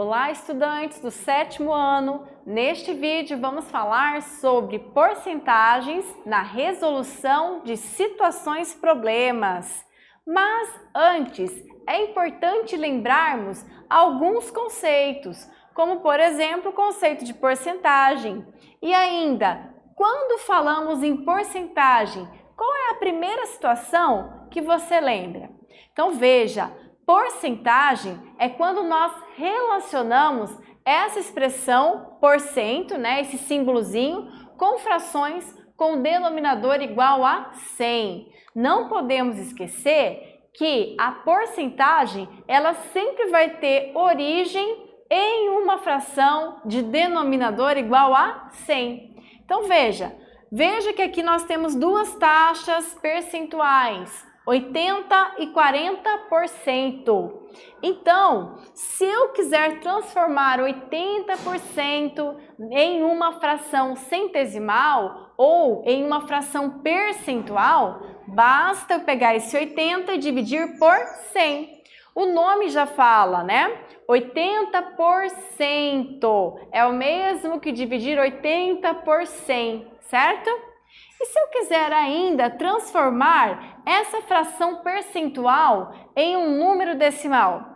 Olá, estudantes do 7º ano! Neste vídeo vamos falar sobre porcentagens na resolução de situações problemas. Mas antes, é importante lembrarmos alguns conceitos, como por exemplo o conceito de porcentagem. E ainda, quando falamos em porcentagem, qual é a primeira situação que você lembra? Então veja, porcentagem é quando nós relacionamos essa expressão porcento, né, esse símbolozinho, com frações com denominador igual a 100. Não podemos esquecer que a porcentagem ela sempre vai ter origem em uma fração de denominador igual a 100. Então veja que aqui nós temos duas taxas percentuais, 80% e 40%. Então, se eu quiser transformar 80% em uma fração centesimal ou em uma fração percentual, basta eu pegar esse 80 e dividir por 100. O nome já fala, né? 80% é o mesmo que dividir 80 por 100, certo? E se eu quiser ainda transformar essa fração percentual em um número decimal?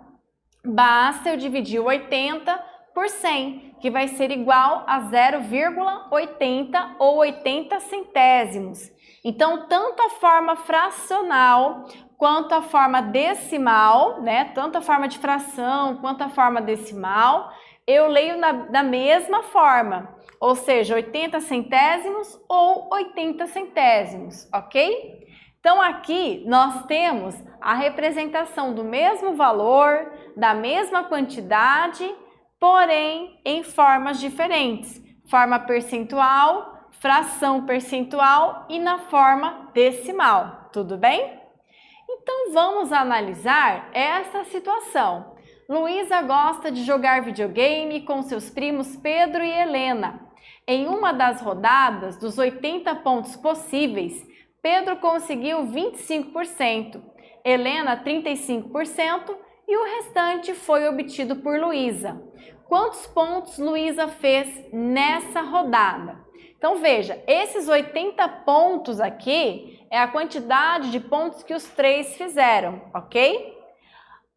Basta eu dividir 80 por 100, que vai ser igual a 0,80 ou 80 centésimos. Então, tanto a forma fracional quanto a forma decimal, né? Tanto a forma de fração quanto a forma decimal, eu leio da mesma forma. Ou seja, 80 centésimos ou 80 centésimos, ok? Então aqui nós temos a representação do mesmo valor, da mesma quantidade, porém em formas diferentes. Forma percentual, fração percentual e na forma decimal, tudo bem? Então vamos analisar essa situação. Luísa gosta de jogar videogame com seus primos Pedro e Helena. Em uma das rodadas dos 80 pontos possíveis, Pedro conseguiu 25%, Helena 35% e o restante foi obtido por Luísa. Quantos pontos Luísa fez nessa rodada? Então veja, esses 80 pontos aqui é a quantidade de pontos que os três fizeram, ok?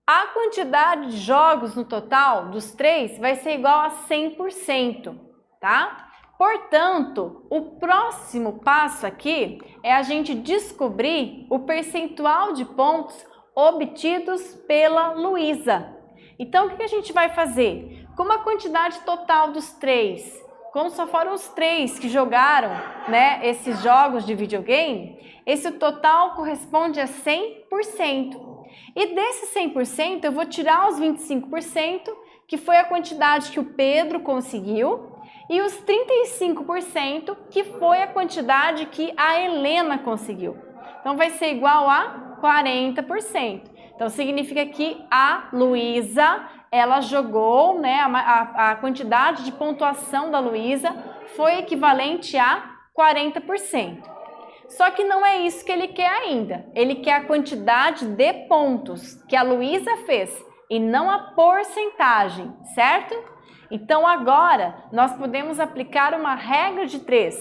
A quantidade de jogos no total dos três vai ser igual a 100%, tá? Portanto, o próximo passo aqui é a gente descobrir o percentual de pontos obtidos pela Luísa. Então, o que a gente vai fazer? Como a quantidade total dos três, como só foram os três que jogaram, né, esses jogos de videogame, esse total corresponde a 100%. E desse 100%, eu vou tirar os 25%, que foi a quantidade que o Pedro conseguiu, e os 35%, que foi a quantidade que a Helena conseguiu. Então, vai ser igual a 40%. Então, significa que a Luísa, ela jogou, né, a quantidade de pontuação da Luísa foi equivalente a 40%. Só que não é isso que ele quer ainda. Ele quer a quantidade de pontos que a Luísa fez e não a porcentagem, certo? Então agora nós podemos aplicar uma regra de 3,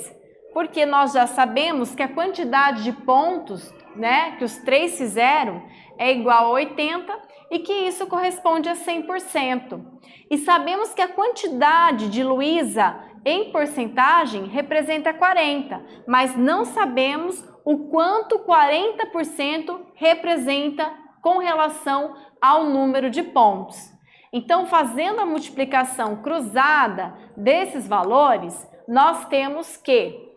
porque nós já sabemos que a quantidade de pontos, né, que os três fizeram é igual a 80 e que isso corresponde a 100%. E sabemos que a quantidade de Luísa em porcentagem representa 40, mas não sabemos o quanto 40% representa com relação ao número de pontos. Então, fazendo a multiplicação cruzada desses valores, nós temos que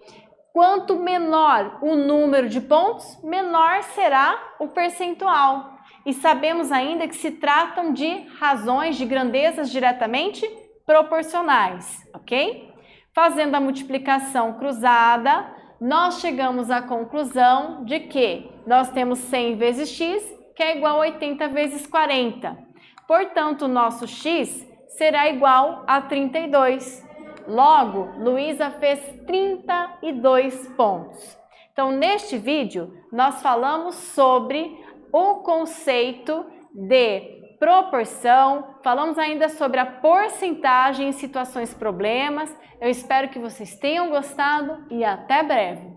quanto menor o número de pontos, menor será o percentual. E sabemos ainda que se tratam de razões de grandezas diretamente proporcionais, ok? Fazendo a multiplicação cruzada, nós chegamos à conclusão de que nós temos 100 vezes x, que é igual a 80 vezes 40. Portanto, o nosso x será igual a 32. Logo, Luísa fez 32 pontos. Então, neste vídeo, nós falamos sobre o conceito de proporção, falamos ainda sobre a porcentagem em situações problemas. Eu espero que vocês tenham gostado e até breve!